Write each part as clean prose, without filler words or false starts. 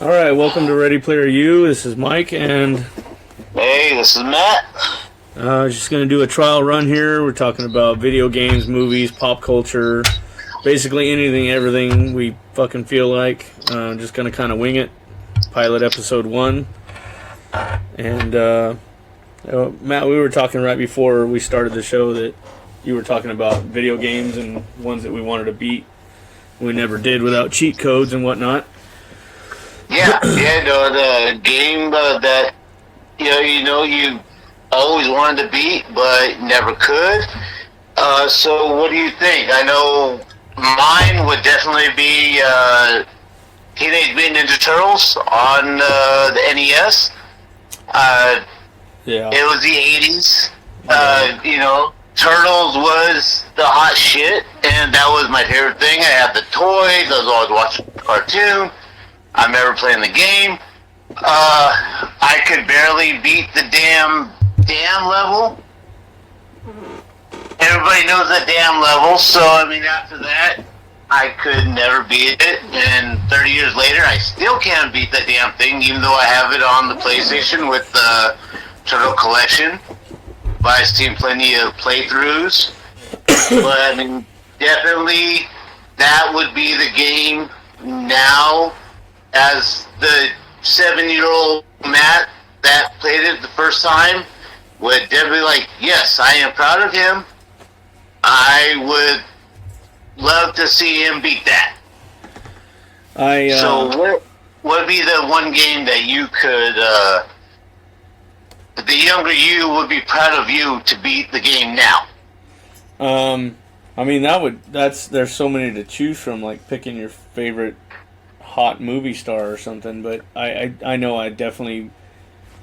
All right, welcome to Ready Player U. This is Mike, and Hey, this is Matt. just going to do a trial run here. We're talking about video games, movies, pop culture, basically anything, everything we fucking feel like. Just going to kind of wing it. Pilot episode 1. And, Matt, we were talking right before we started the show that you were talking about video games and ones that we wanted to beat. We never did without cheat codes and whatnot. The game that you always wanted to beat but never could. So what do you think? I know mine would definitely be Teenage Mutant Ninja Turtles on the NES. It was the 80s. Turtles was the hot shit, and that was my favorite thing. I had the toys. I was always watching the cartoon. I remember playing the game. I could barely beat the damn level. Everybody knows that damn level, so after that, I could never beat it. And 30 years later, I still can't beat that damn thing, even though I have it on the PlayStation with the Turtle Collection. Buys Team plenty of playthroughs. But definitely that would be the game now. As the 7-year-old Matt that played it the first time would definitely yes, I am proud of him. I would love to see him beat that. So what would be the one game that you could, the younger you would be proud of you to beat the game now? There's so many to choose from, like picking your favorite hot movie star or something, but I know I definitely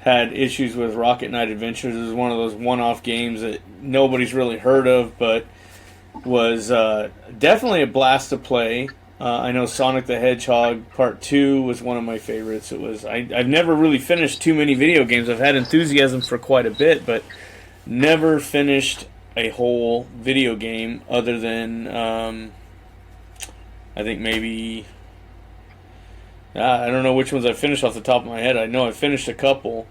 had issues with Rocket Knight Adventures. It was one of those one-off games that nobody's really heard of, but was definitely a blast to play. I know Sonic the Hedgehog Part 2 was one of my favorites. I've never really finished too many video games. I've had enthusiasm for quite a bit, but never finished a whole video game other than I think maybe I don't know which ones I finished off the top of my head. I know I finished a couple.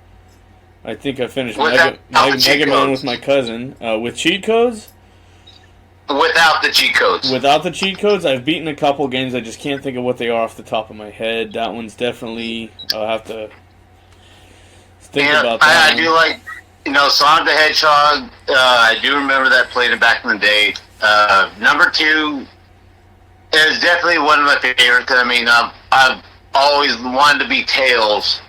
I think I finished Mega Man with my cousin. With cheat codes? Without the cheat codes. Without the cheat codes, I've beaten a couple games. I just can't think of what they are off the top of my head. That one's definitely... I'll have to think about that. I do like, Sonic the Hedgehog. I do remember that played it back in the day. Number 2 is definitely one of my favorites. I've always wanted to be Tails.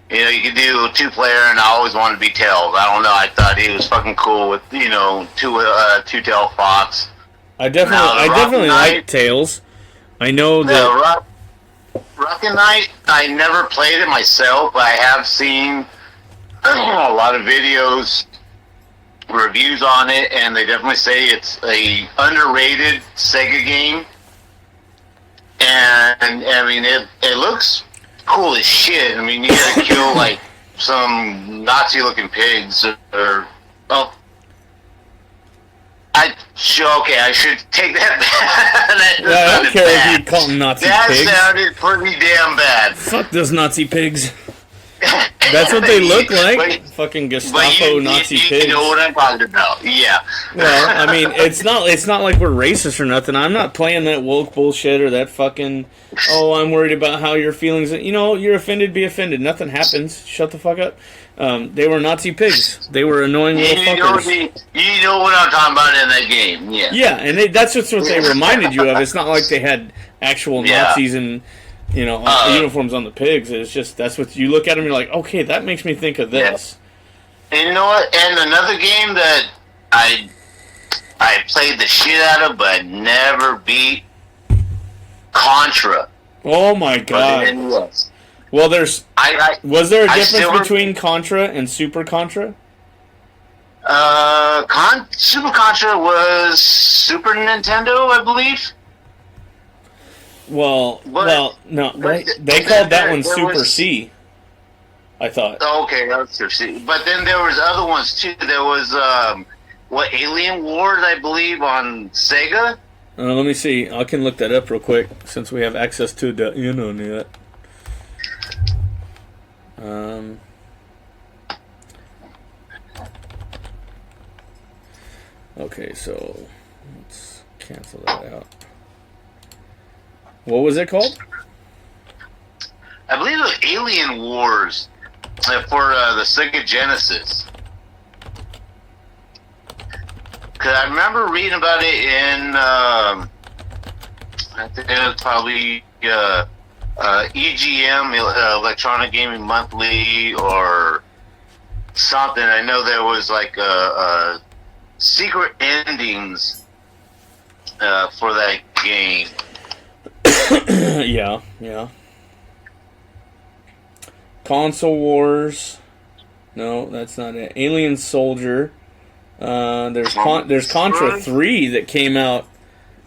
You could do a 2-player, and I always wanted to be Tails. I don't know. I thought he was fucking cool with two-tail fox. I definitely like Tails. I know that Rocket Knight. I never played it myself, but I have seen a lot of videos, reviews on it, and they definitely say it's a underrated Sega game. And it looks cool as shit. You gotta kill some Nazi-looking pigs, I should take that back. I don't care if you call them Nazi pigs. That sounded pretty damn bad. Fuck those Nazi pigs. That's what they look like. Fucking Gestapo Nazi pigs. You know what I'm talking about? Yeah. Well, it's not like we're racist or nothing. I'm not playing that woke bullshit or that fucking. Oh, I'm worried about how your feelings. You're offended. Be offended. Nothing happens. Shut the fuck up. They were Nazi pigs. They were annoying little fuckers. You know what I'm talking about in that game. Yeah. Yeah, and that's just what they reminded you of. It's not like they had actual Nazis and. Uniforms on the pigs. It's just, that's what you look at them, you're like, okay, that makes me think of this. Yeah. And you know what? And another game that I played the shit out of, but never beat, Contra. Oh my god. Well, was there a difference between Contra and Super Contra? Super Contra was Super Nintendo, I believe. No. They called that one Super C. I thought. Okay, that's Super C. But then there was other ones too. There was Alien Wars, I believe, on Sega. Let me see. I can look that up real quick since we have access to the internet. Um, okay, so let's cancel that out. What was it called? I believe it was Alien Wars for the Sega Genesis. Because I remember reading about it in, I think it was probably EGM, Electronic Gaming Monthly, or something. I know there was like secret endings for that game. Yeah. Console Wars. No, that's not it. Alien Soldier. There's Contra 3 that came out.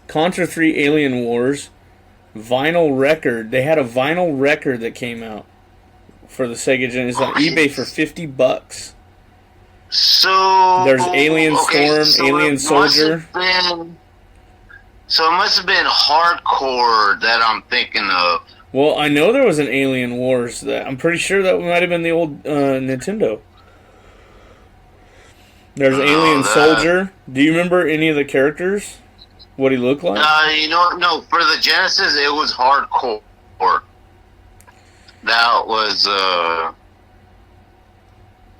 Contra 3 Alien Wars. Vinyl record. They had a vinyl record that came out for the Sega Genesis on eBay for $50. So there's Alien Storm, Alien Soldier. So it must have been hardcore that I'm thinking of. Well, I know there was an Alien Wars. I'm pretty sure that might have been the old Nintendo. There's Alien Soldier. Do you remember any of the characters? What he looked like? No. For the Genesis, it was hardcore. That was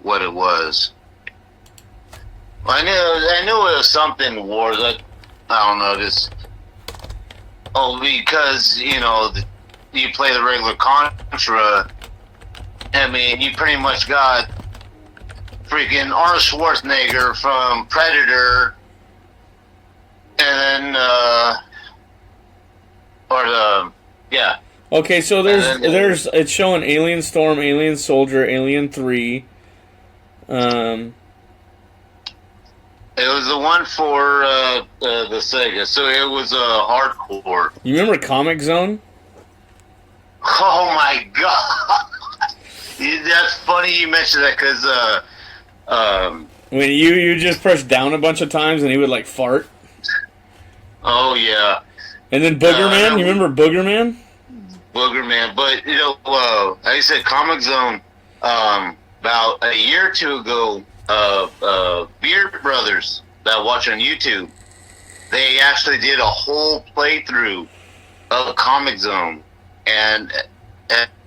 what it was. I knew it was something Wars. I don't know this. Oh, because you play the regular Contra. I mean, you pretty much got freaking Arnold Schwarzenegger from Predator, and then yeah. Okay, so there's it's showing Alien Storm, Alien Soldier, Alien 3. It was the one for the Sega, so it was hardcore. You remember Comic Zone? Oh my god, that's funny you mentioned that because when you just pressed down a bunch of times and he would like fart. Oh yeah. And then Booger Man, you remember Booger Man? Booger Man, but like I said, Comic Zone. About a year or two ago, Beard Brothers that I watch on YouTube, they actually did a whole playthrough of Comic Zone, and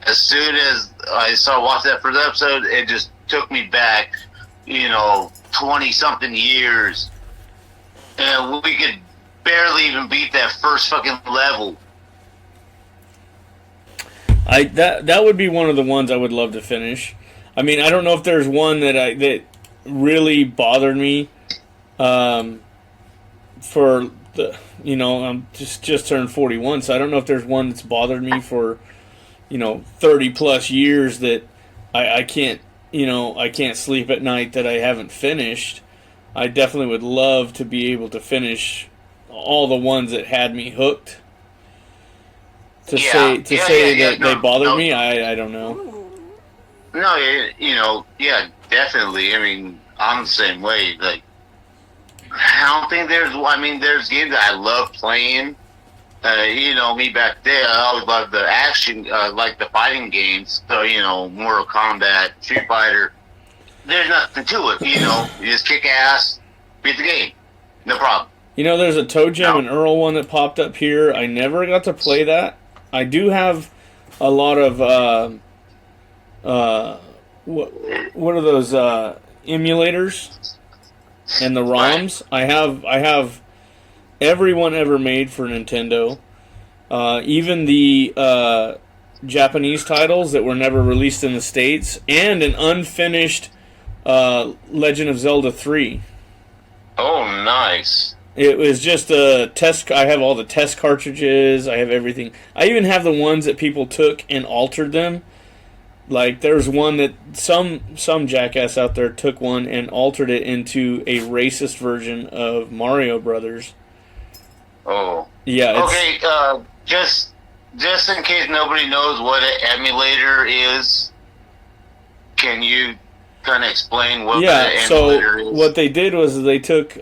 as soon as I watched that first episode, it just took me back, 20-something years, and we could barely even beat that first fucking level. That would be one of the ones I would love to finish. I mean, I don't know if there's one that really bothered me. For the I'm just turned 41, so I don't know if there's one that's bothered me for 30 plus years that I can't I can't sleep at night that I haven't finished. I definitely would love to be able to finish all the ones that had me hooked. To say that they bothered me, I don't know. No, definitely. I mean, I'm the same way. Like, I don't think there's games that I love playing. Me back there, I always loved the action, like the fighting games. So, Mortal Kombat, Street Fighter. There's nothing to it, You just kick ass, beat the game. No problem. There's a Toe Jam and Earl one that popped up here. I never got to play that. I do have a lot of what are those emulators and the ROMs? Right. I have every one ever made for Nintendo, even the Japanese titles that were never released in the States, and an unfinished Legend of Zelda 3. Oh, nice. It was just a test. I have all the test cartridges. I have everything. I even have the ones that people took and altered them. Like, there's one that some jackass out there took one and altered it into a racist version of Mario Brothers. Oh. Yeah. Okay, just in case nobody knows what an emulator is, can you kind of explain what the emulator is? So what they did was they took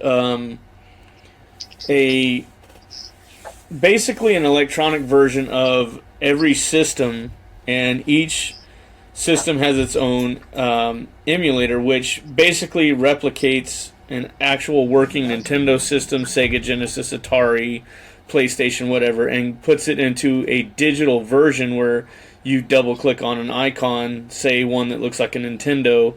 basically an electronic version of every system, and each system has its own emulator, which basically replicates an actual working Nintendo system, Sega Genesis, Atari, PlayStation, whatever, and puts it into a digital version where you double click on an icon, say one that looks like a Nintendo,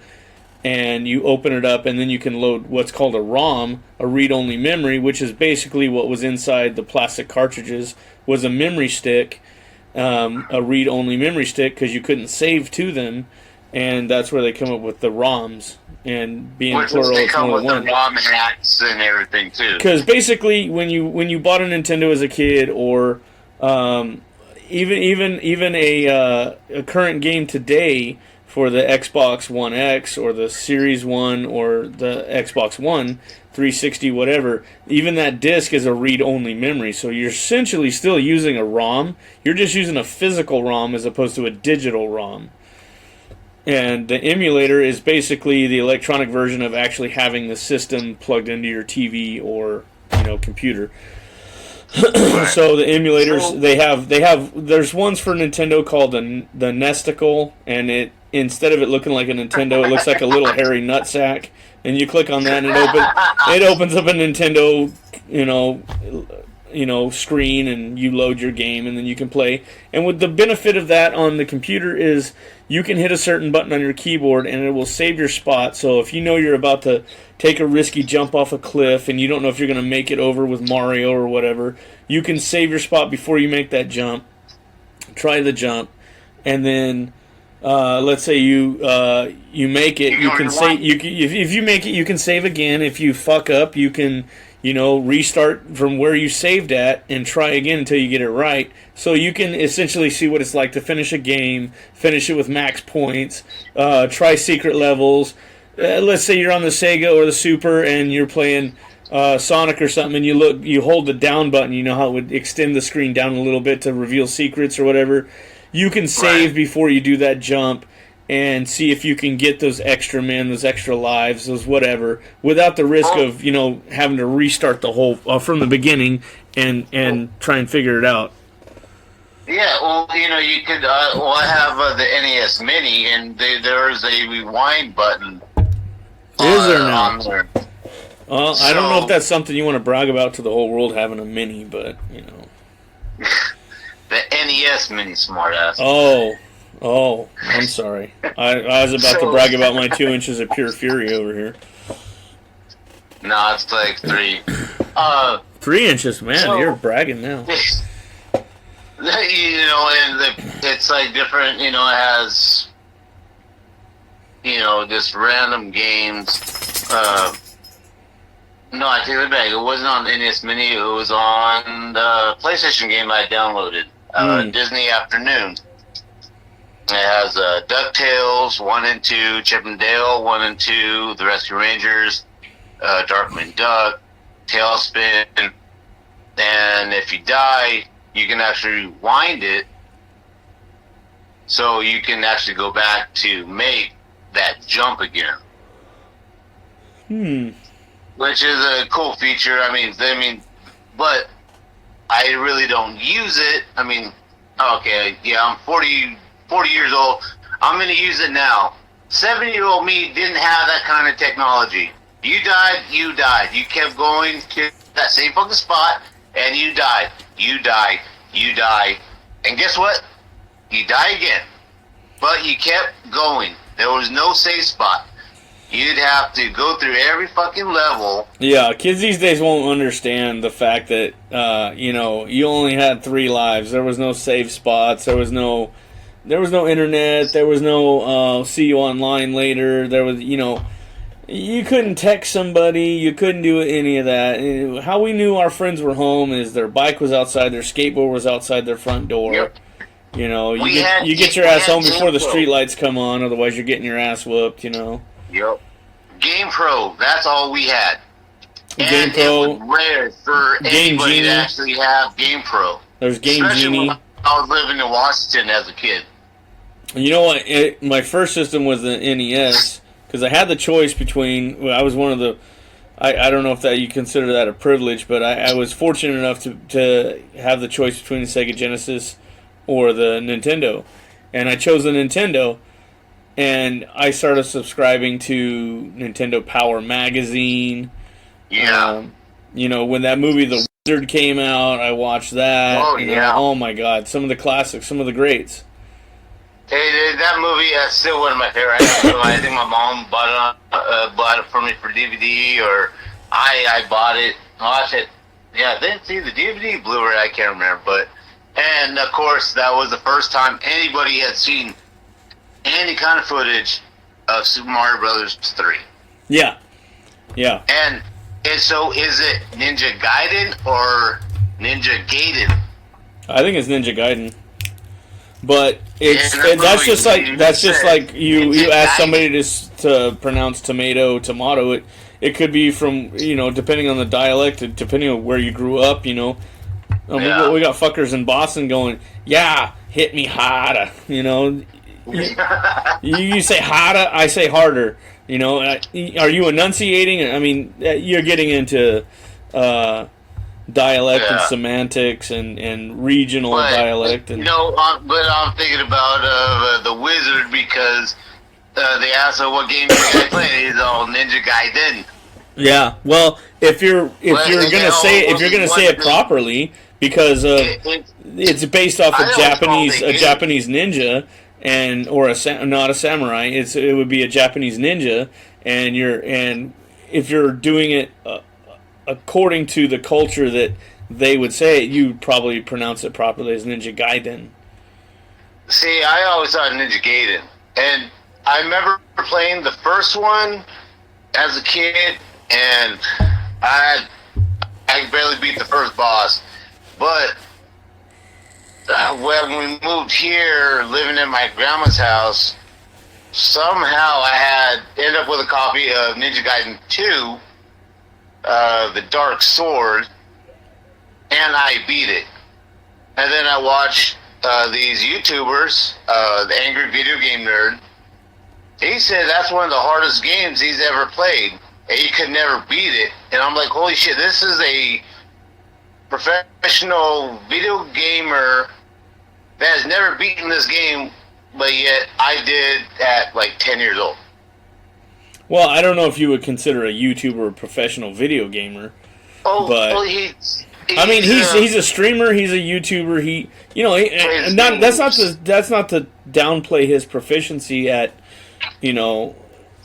and you open it up, and then you can load what's called a ROM, a read-only memory, which is basically what was inside the plastic cartridges, was a memory stick, a read-only memory stick, because you couldn't save to them, and that's where they come up with the ROMs. And being Which plural, they it's come more with than the one. ROM hacks and everything too. Because basically, when you bought a Nintendo as a kid, or even a current game today for the Xbox One X or the Series One or the Xbox One 360, whatever, even that disc is a read-only memory. So you're essentially still using a ROM. You're just using a physical ROM as opposed to a digital ROM. And the emulator is basically the electronic version of actually having the system plugged into your TV or computer. So the emulators there's ones for Nintendo called the Nesticle, and instead of it looking like a Nintendo, it looks like a little hairy nutsack. And you click on that, and it opens up a Nintendo, screen, and you load your game, and then you can play. And with the benefit of that on the computer is you can hit a certain button on your keyboard, and it will save your spot. So if you know you're about to take a risky jump off a cliff, and you don't know if you're going to make it over with Mario or whatever, you can save your spot before you make that jump. Try the jump, and then let's say you make it. You can save. If you make it, you can save again. If you fuck up, you can restart from where you saved at and try again until you get it right. So you can essentially see what it's like to finish a game, finish it with max points, try secret levels. Let's say you're on the Sega or the Super and you're playing Sonic or something, and you hold the down button. You know how it would extend the screen down a little bit to reveal secrets or whatever. You can save before you do that jump and see if you can get those extra men, those extra lives, those whatever, without the risk of having to restart the whole from the beginning and try and figure it out. Yeah, well, you could. I have the NES Mini, and there's a rewind button. Is there now? On there. Well, I don't know if that's something you want to brag about to the whole world, having a Mini, but The NES Mini, smartass. Oh, I'm sorry. I was about to brag about my 2 inches of pure fury over here. No, it's like 3. 3 inches, man. You're bragging now. It's like different. It has just random games. No, I take it back. It wasn't on the NES Mini. It was on the PlayStation game I downloaded. Disney Afternoon. It has DuckTales 1 and 2, Chip and Dale 1 and 2, The Rescue Rangers, Darkwing Duck, Tailspin, and if you die, you can actually rewind it, so you can actually go back to make that jump again. Which is a cool feature. But I really don't use it. Okay, yeah, I'm 40 years old. I'm going to use it now. 7-year-old me didn't have that kind of technology. You died. You kept going to that same fucking spot, and you died. You die. And guess what? You die again. But you kept going. There was no safe spot. You'd have to go through every fucking level. Yeah, kids these days won't understand the fact that, you only had 3 lives. There was no save spots. There was no internet. There was no see you online later. There was, you couldn't text somebody. You couldn't do any of that. How we knew our friends were home is their bike was outside, their skateboard was outside their front door. Yep. You get your ass home before the street lights come on. Otherwise, you're getting your ass whooped. Yep. Game Pro. That's all we had. Game Pro. It was rare for anybody to actually have Game Pro. There's Game Genie. When I was living in Washington as a kid. You know what? My first system was the NES because I had the choice between. I was one of the. I don't know if that you consider that a privilege, but I was fortunate enough to have the choice between the Sega Genesis or the Nintendo, and I chose the Nintendo. and I started subscribing to Nintendo Power Magazine. Yeah. You know, when that movie The Wizard came out, I watched that. Oh, you know, yeah. oh my God, some of the classics, some of the greats. Hey, that movie is still one of my favorite. I think my mom bought it for me for DVD, or I bought it, watched it. Yeah, I didn't see the DVD, Blu-ray, I can't remember. But, and of course, that was the first time anybody had seen any kind of footage of Super Mario Brothers 3. Yeah, yeah. And so, is it Ninja Gaiden or Ninja Gaiden? I think it's Ninja Gaiden. But it's Yeah, that's just like you Ninja ask Gaiden. somebody to pronounce tomato. It could be from, you know, depending on the dialect, depending on where you grew up. You know, Yeah. we got fuckers in Boston going, yeah, hit me harder. You know, you say harder, I say harder. You know, are you enunciating? I mean, you're getting into dialect and Yeah. semantics and regional But, dialect. And you know, but I'm thinking about the Wizard because they asked him what game you guys playing. He's all Ninja Gaiden. yeah, well, if you're gonna say it properly, because it's based off I a know Japanese it's all they do. Japanese ninja not a samurai. It would be a Japanese ninja, and if you're doing it according to the culture that they would say it, you probably pronounce it properly as Ninja Gaiden. See, I always thought Ninja Gaiden, and I remember playing the first one as a kid, and I barely beat the first boss, but when we moved here, living in my grandma's house, somehow I ended up with a copy of Ninja Gaiden 2, The Dark Sword, and I beat it. And then I watched these YouTubers, the Angry Video Game Nerd. He said that's one of the hardest games he's ever played, and he could never beat it. And I'm like, holy shit, this is a professional video gamer that has never beaten this game, but yet I did at like 10 years old. Well, I don't know if you would consider a YouTuber a professional video gamer. Oh, But- well, he's He's a streamer. He's a YouTuber. That's not to downplay his proficiency at, you know,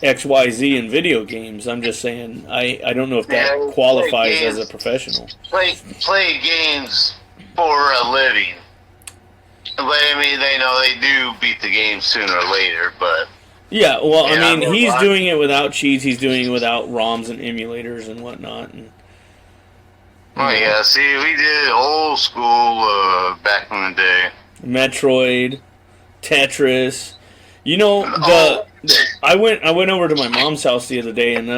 XYZ in video games. I'm just saying I don't know if that Yeah, qualifies play as a games. professional. play games for a living. But I mean, they do beat the game sooner or later. But Yeah, well, Yeah, I mean, he's well, doing it without cheats. He's doing it without ROMs and emulators and whatnot. And, oh yeah, see, we did old school back in the day. Metroid, Tetris. You know, Oh. I went over to my mom's house the other day, and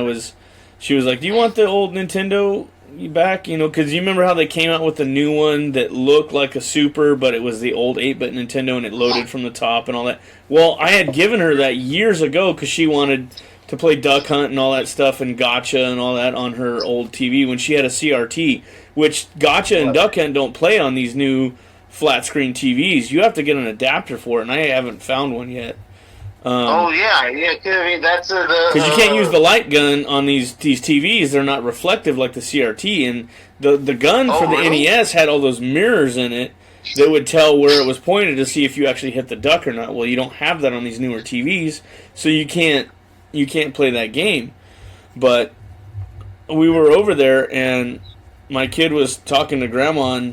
she was like, "Do you want the old Nintendo back?" You know, because you remember how they came out with the new one that looked like a Super, but it was the old 8-bit Nintendo, and it loaded from the top and all that. Well, I had given her that years ago because she wanted to play Duck Hunt and all that stuff and Gotcha and all that on her old TV when she had a CRT, which Gotcha and Duck Hunt don't play on these new flat screen TVs. You have to get an adapter for it, and I haven't found one yet. Oh yeah. 'Cause, I mean, that's Because you can't use the light gun on these TVs; they're not reflective like the CRT. And the gun Oh, for the really? NES had all those mirrors in it that would tell where it was pointed to see if you actually hit the duck or not. Well, you don't have that on these newer TVs, so you can't play that game. But we were over there, and my kid was talking to Grandma,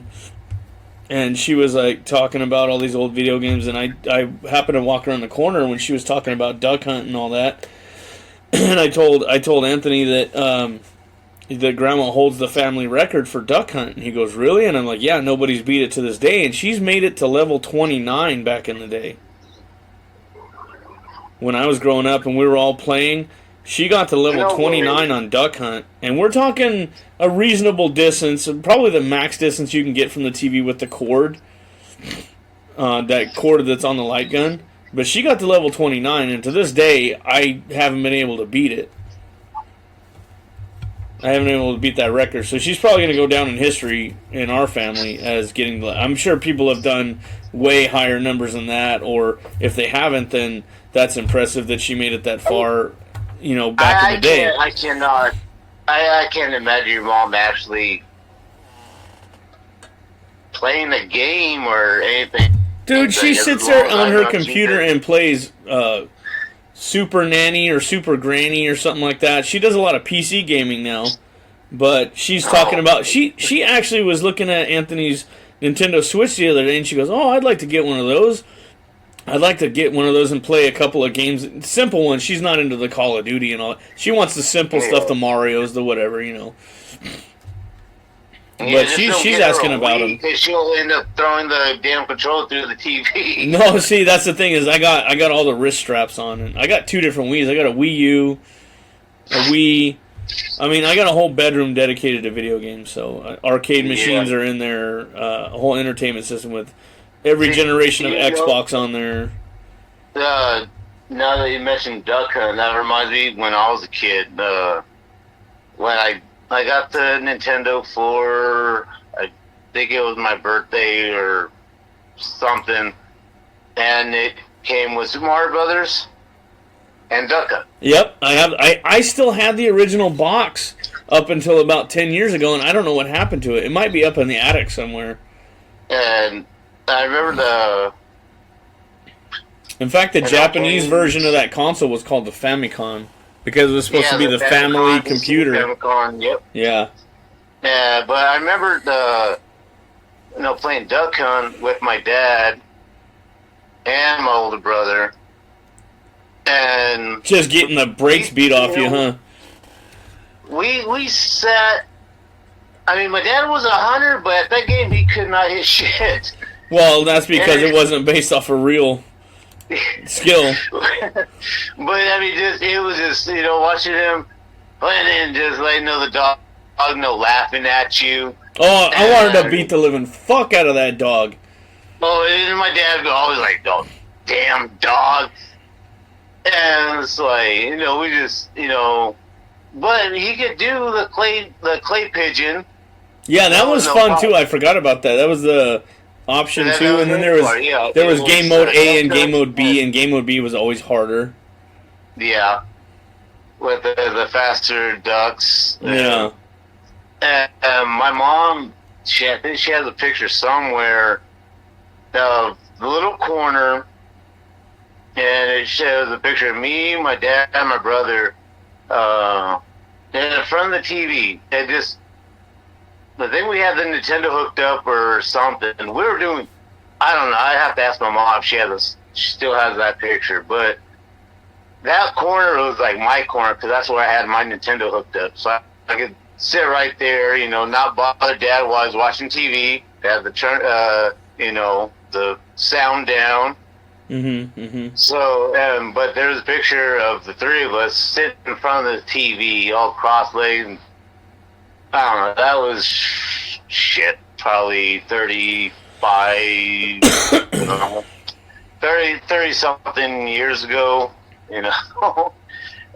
and she was like talking about all these old video games, and I happened to walk around the corner when she was talking about Duck Hunt and all that. And I told Anthony that that Grandma holds the family record for Duck Hunt, and he goes, "Really?" And I'm like, "Yeah, nobody's beat it to this day." And she's made it to level 29 back in the day. When I was growing up and we were all playing, she got to level 29 on Duck Hunt, and we're talking a reasonable distance, probably the max distance you can get from the TV with the cord, that cord that's on the light gun. But she got to level 29, and to this day, I haven't been able to beat it. I haven't been able to beat that record. So she's probably going to go down in history in our family as getting. I'm sure people have done way higher numbers than that, or if they haven't, then that's impressive that she made it that far. Back in the day. I cannot. I can't imagine your mom actually playing a game or anything. Dude, she sits there on her computer and plays Super Nanny or Super Granny or something like that. She does a lot of PC gaming now, but she's talking about she actually was looking at Anthony's Nintendo Switch the other day, and she goes, "Oh, I'd like to get one of those. I'd like to get one of those and play a couple of games, simple ones." She's not into the Call of Duty and all. She wants the simple stuff, the Marios, the whatever, But she's asking about them. Because she'll end up throwing the damn controller through the TV. No, see, that's the thing is I got all the wrist straps on, and I got 2 different Wii's. I got a Wii U, a Wii. I mean, I got a whole bedroom dedicated to video games. So arcade machines are in there, a whole entertainment system with every generation of Xbox on there. Now that you mentioned Duck Hunt, that reminds me when I was a kid. When I got the Nintendo for, I think it was my birthday or something, and it came with Super Mario Brothers and Duck Hunt. Yep, I still had the original box up until about 10 years ago, and I don't know what happened to it. It might be up in the attic somewhere. And I remember in fact, the Japanese version of that console was called the Famicom. Because it was supposed to be the family computer. Famicom, yep. Yeah. Yeah, but I remember playing Duck Hunt with my dad and my older brother, and just getting the brakes beat off you, huh? We sat. I mean, my dad was a hunter, but at that game he could not hit shit. Well, that's because it wasn't based off of real skill. But I mean, it was just watching him playing and just letting the dog laughing at you. Oh, I wanted to beat the living fuck out of that dog. Oh, and my dad would always like, "Oh, damn dog," and it's like we just but he could do the clay pigeon. Yeah, that was fun too. I forgot about that. That was the option 2, and then there was game mode A and game mode B, and game mode B was always harder. Yeah, with the faster ducks. Yeah. And my mom, I think she has a picture somewhere of the little corner, and it shows a picture of me, my dad, and my brother, in front of the TV. I think we had the Nintendo hooked up or something. We were doing, I don't know, I have to ask my mom if she still has that picture. But that corner was like my corner because that's where I had my Nintendo hooked up. So I could sit right there, not bother Dad while I was watching TV. Have the sound down. So, but there's a picture of the 3 of us sitting in front of the TV, all cross-legged. And I don't know, that was shit, probably 35, 30-something years ago,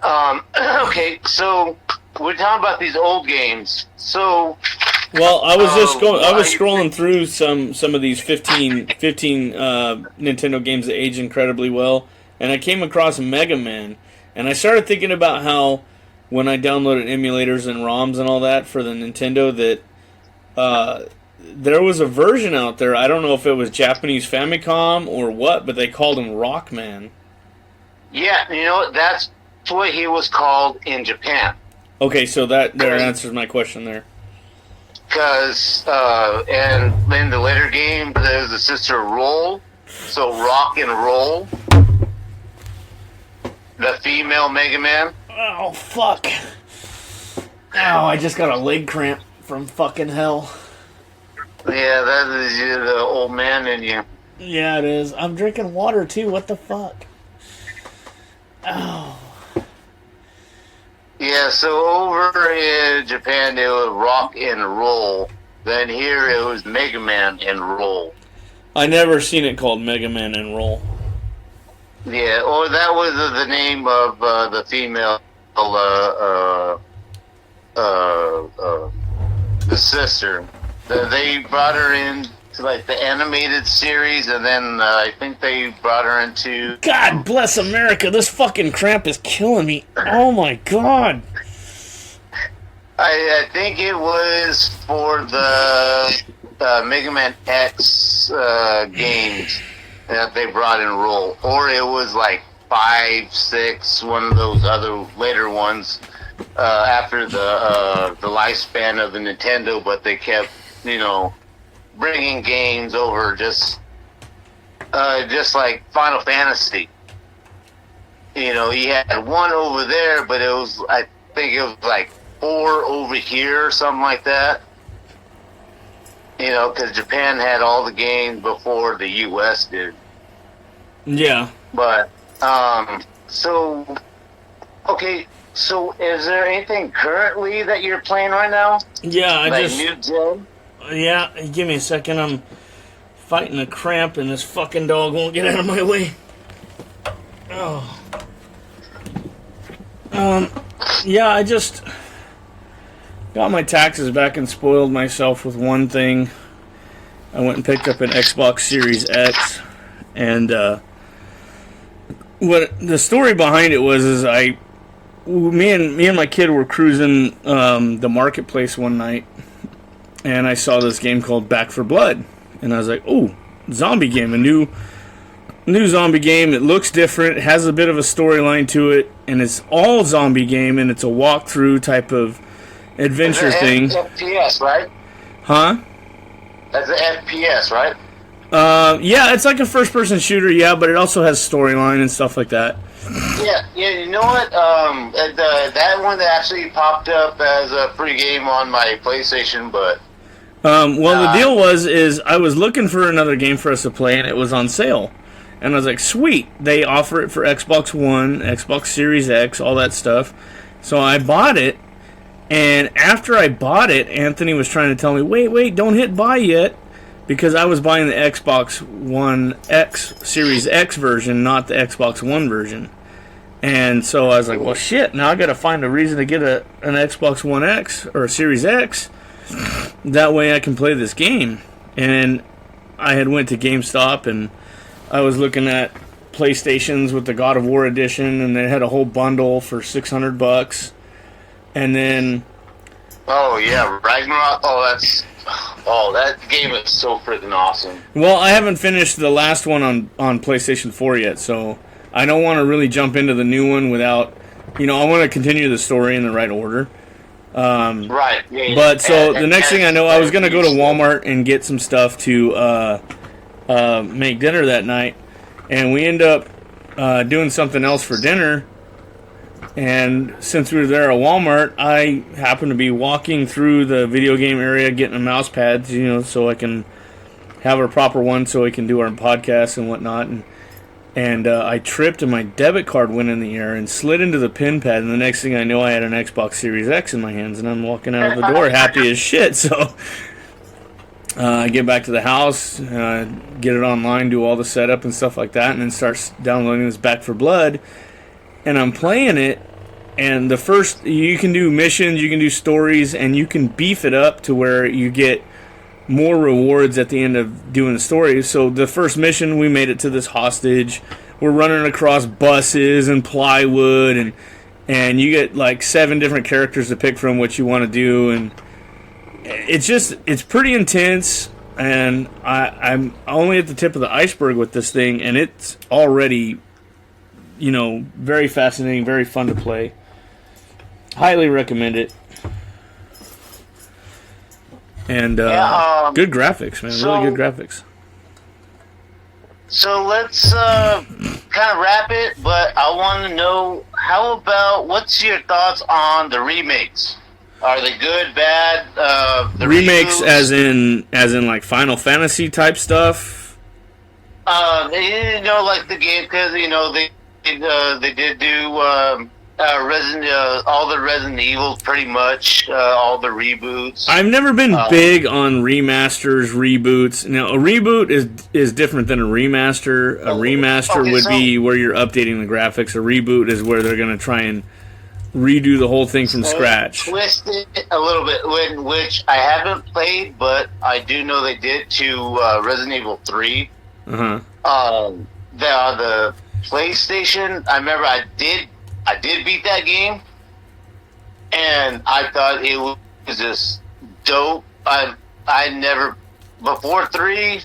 Okay, so we're talking about these old games. So, well, I was scrolling through some of these 15 Nintendo games that age incredibly well, and I came across Mega Man, and I started thinking about how when I downloaded emulators and ROMs and all that for the Nintendo that there was a version out there. I don't know if it was Japanese Famicom or what, but they called him Rockman. Yeah, that's what he was called in Japan. Okay, so that answers my question there. Because, and in the later game, there's the sister Roll, so Rock and Roll, the female Mega Man. Oh, fuck. Ow, I just got a leg cramp from fucking hell. Yeah, that is the old man in you. Yeah, it is. I'm drinking water, too. What the fuck? Oh. Yeah, so over in Japan, it was Rock and Roll. Then here, it was Mega Man and Roll. I never seen it called Mega Man and Roll. Yeah, or that was the name of the female the sister. They brought her in to like the animated series, and then I think they brought her into. God bless America! This fucking cramp is killing me. Oh my god! I think it was for the Mega Man X games that they brought in role, or it was like 5, 6, one of those other later ones after the lifespan of the Nintendo, but they kept, bringing games over, just like Final Fantasy. He had one over there, but I think it was like 4 over here or something like that. Because Japan had all the games before the U.S. did. Yeah. But, okay, so is there anything currently that you're playing right now? Yeah, New gen? Yeah, give me a second. I'm fighting a cramp and this fucking dog won't get out of my way. Oh. Yeah, I just got my taxes back and spoiled myself with one thing. I went and picked up an Xbox Series X, and what the story behind it was is me and my kid were cruising the marketplace one night, and I saw this game called Back 4 Blood, and I was like, "Oh, zombie game, a new zombie game. It looks different. It has a bit of a storyline to it, and it's all zombie game, and it's a walkthrough type of adventure thing." FPS, right? Huh? That's an FPS, right? Yeah, it's like a first-person shooter, yeah, but it also has storyline and stuff like that. Yeah, you know what? That one actually popped up as a free game on my PlayStation, but... the deal is I was looking for another game for us to play, and it was on sale. And I was like, sweet, they offer it for Xbox One, Xbox Series X, all that stuff. So I bought it, and after I bought it, Anthony was trying to tell me, wait, don't hit buy yet, because I was buying the Xbox One X Series X version, not the Xbox One version. And so I was like, well, shit, now I got to find a reason to get an Xbox One X or a Series X. That way I can play this game. And I had went to GameStop, and I was looking at PlayStations with the God of War edition, and they had a whole bundle for $600. And then... Oh, yeah, Ragnarok. Oh, that game is so freaking awesome. Well, I haven't finished the last one on PlayStation 4 yet, so I don't want to really jump into the new one without... I want to continue the story in the right order. Right. Yeah, but so the next thing I know, I was going to go to Walmart and get some stuff to make dinner that night, and we end up doing something else for dinner. And since we were there at Walmart, I happened to be walking through the video game area, getting a mouse pad, so I can have a proper one, so we can do our podcast and whatnot. And I tripped, and my debit card went in the air and slid into the pin pad. And the next thing I know, I had an Xbox Series X in my hands, and I'm walking out of the door happy as shit. So I get back to the house, get it online, do all the setup and stuff like that, and then start downloading this Back 4 Blood. And I'm playing it, and you can do missions, you can do stories, and you can beef it up to where you get more rewards at the end of doing the story. So the first mission, we made it to this hostage. We're running across buses and plywood, and you get like 7 different characters to pick from what you want to do, and it's pretty intense. And I'm only at the tip of the iceberg with this thing, and it's already, very fascinating, very fun to play. Highly recommend it. And good graphics, man. Really good graphics. So let's kind of wrap it, but I want to know, what's your thoughts on the remakes? Are they good, bad? The remakes, reboots? as in like Final Fantasy type stuff. Like the game, because they did do all the Resident Evil, pretty much all the reboots. I've never been big on remasters, reboots. Now, a reboot is different than a remaster. A remaster would be where you're updating the graphics. A reboot is where they're going to try and redo the whole thing from scratch. Twisted a little bit, which I haven't played, but I do know they did to Resident Evil 3. Uh-huh. The PlayStation, I remember I did beat that game, and I thought it was just dope. I never, before 3,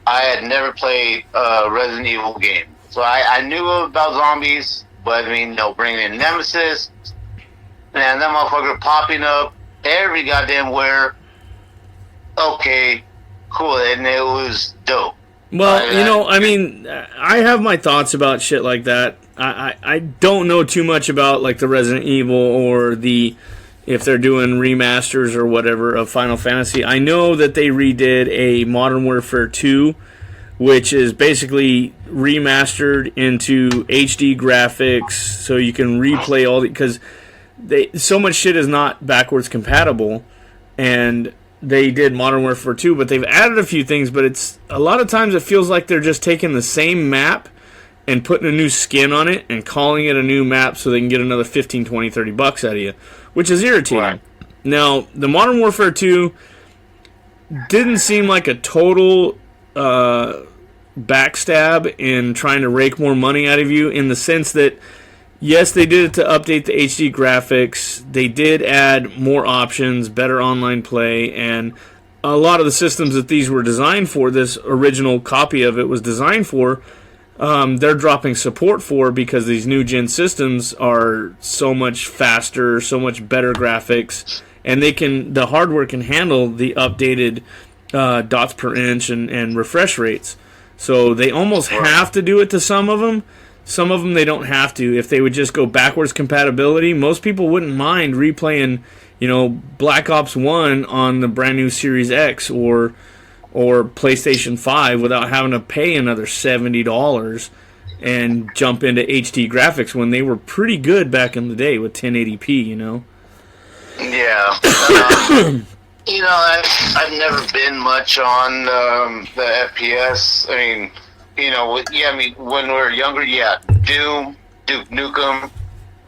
I had never played a Resident Evil game. So I knew about zombies, but I mean, bringing in Nemesis, and that motherfucker popping up every goddamn where. Okay, cool, and it was dope. Well, I mean, I have my thoughts about shit like that. I don't know too much about, like, the Resident Evil or if they're doing remasters or whatever of Final Fantasy. I know that they redid a Modern Warfare 2, which is basically remastered into HD graphics, so you can replay all because so much shit is not backwards compatible, and they did Modern Warfare 2, but they've added a few things, but it's a lot of times it feels like they're just taking the same map and putting a new skin on it and calling it a new map so they can get another 15, 20, 30 bucks out of you, which is irritating. Right. Now, the Modern Warfare 2 didn't seem like a total backstab in trying to rake more money out of you, in the sense that yes, they did it to update the HD graphics. They did add more options, better online play, and a lot of the systems that these were designed for, this original copy of it was designed for, they're dropping support for, because these new gen systems are so much faster, so much better graphics, and the hardware can handle the updated dots per inch and refresh rates. So they almost have to do it to some of them. Some of them they don't have to. If they would just go backwards compatibility, most people wouldn't mind replaying, Black Ops 1 on the brand new Series X or PlayStation 5 without having to pay another $70 and jump into HD graphics when they were pretty good back in the day with 1080p, Yeah. I've never been much on the FPS. I mean, when we were younger, Doom, Duke Nukem.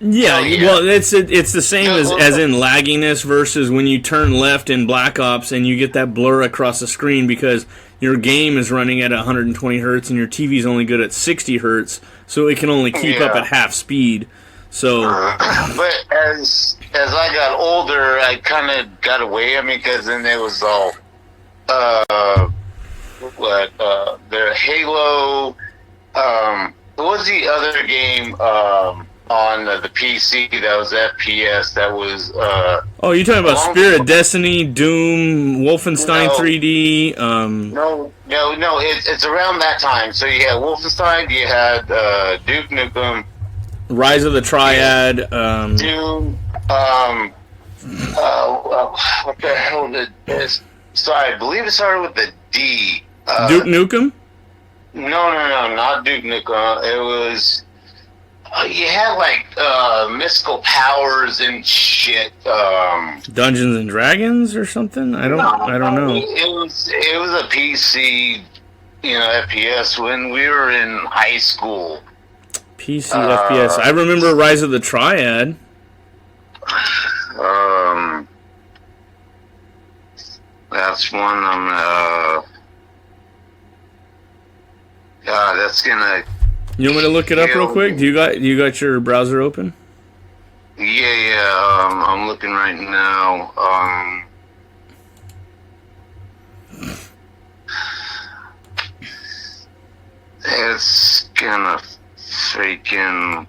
Yeah, well, it's the same as in lagginess versus when you turn left in Black Ops and you get that blur across the screen because your game is running at 120 hertz and your TV is only good at 60 hertz, so it can only keep up at half speed. So, but as I got older, I kind of got away. I mean, because then it was all the Halo. What was the other game on the PC that was FPS? That was. Oh, you're talking about Spirit of Destiny, Doom, Wolfenstein 3D. No. It's around that time. So you had Wolfenstein, you had Duke Nukem, Rise of the Triad. Doom. What the hell did this? Sorry, I believe it started with the D. Duke Nukem? No, not Duke Nukem. It was. You had like mystical powers and shit. Dungeons and Dragons or something? I don't know. It was a PC, FPS when we were in high school. PC FPS. I remember Rise of the Triad. That's one I'm. That's gonna. You want me to look it up real quick? Do you got your browser open? Yeah. I'm looking right now. It's gonna freaking.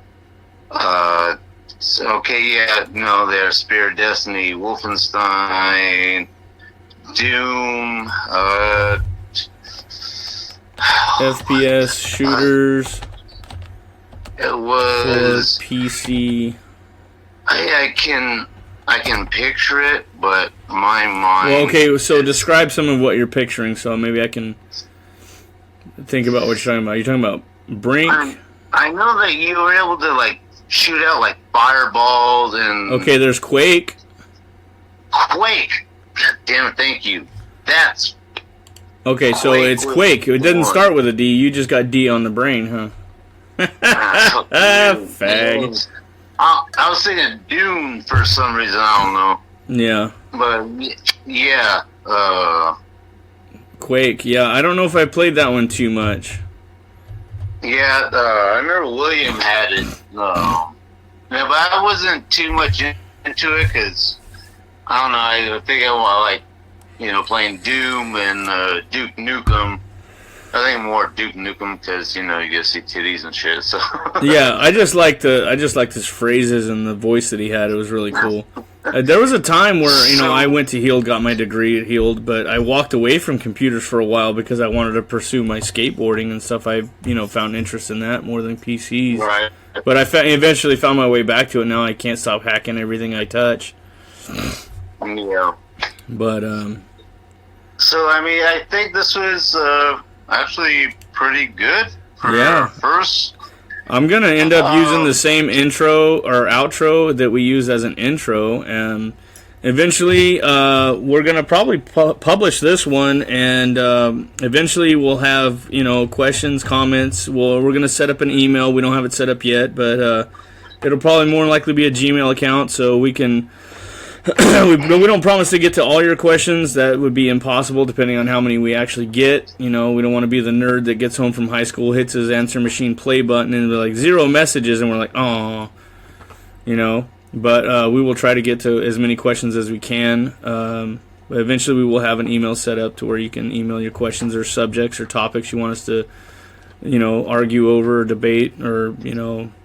Okay, yeah, no, there's Spirit of Destiny, Wolfenstein, Doom, FPS shooters. It was for PC. I can picture it, but my mind. Well, okay, so describe some of what you're picturing, so maybe I can think about what you're talking about. You're talking about Brink. I know that you were able to shoot out fireballs and. Okay, there's Quake. Quake. God damn it! Thank you. That's. Okay, so it's Quake. It doesn't start with a D. You just got D on the brain, huh? Fag. I was thinking Dune for some reason. I don't know. Yeah. But yeah, Quake. Yeah, I don't know if I played that one too much. yeah. I remember William had it. Yeah, but I wasn't too much into it because I don't know. I think I want like playing Doom and Duke Nukem. I think more Duke Nukem because you get to see titties and shit. So Yeah, I just liked his phrases and the voice that he had. It was really cool. There was a time where I went to Heald, got my degree at Heald, but I walked away from computers for a while because I wanted to pursue my skateboarding and stuff. I found interest in that more than PCs. right. But I eventually found my way back to it. Now I can't stop hacking everything I touch. Yeah. But So I mean, I think this was actually pretty good for Yeah. our first. I'm going to end up using the same intro or outro that we use as an intro. And eventually, we're going to probably publish this one. And eventually, we'll have, questions, comments. We're going to set up an email. We don't have it set up yet. But it'll probably more likely be a Gmail account. So we can... we don't promise to get to all your questions. That would be impossible depending on how many we actually get. We don't want to be the nerd that gets home from high school, hits his answer machine play button, and they're like 0 messages, and we're like, oh, But we will try to get to as many questions as we can. But eventually we will have an email set up to where you can email your questions or subjects or topics you want us to, argue over or debate or,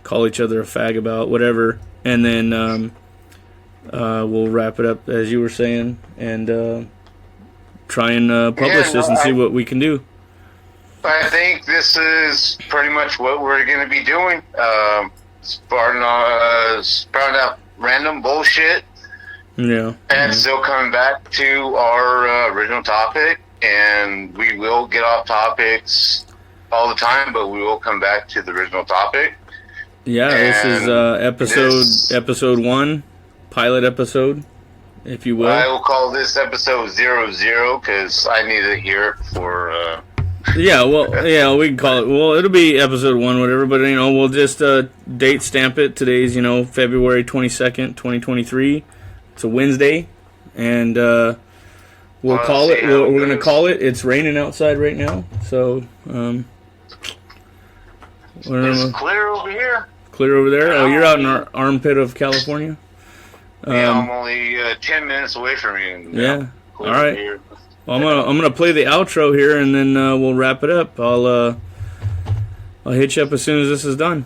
call each other a fag about, whatever. And then... we'll wrap it up as you were saying, and try and publish this and see what we can do. I think this is pretty much what we're going to be doing. Sprouting out random bullshit, Yeah. and still coming back to our original topic. And we will get off topics all the time, but we will come back to the original topic. Yeah, this is episode 1. Pilot episode, if you will. I will call this episode 00 because I need to hear it for. Yeah, we can call it. Well, it'll be episode 1, whatever. But we'll just date stamp it. Today's February 22nd, 2023. It's a Wednesday, and we'll call it. We're gonna call it. It's raining outside right now, so it's clear over here. Clear over there. Oh, you're out in our armpit of California. Yeah, I'm only 10 minutes away from you. Yeah. All right. Well, I'm gonna play the outro here, and then we'll wrap it up. I'll hit you up as soon as this is done.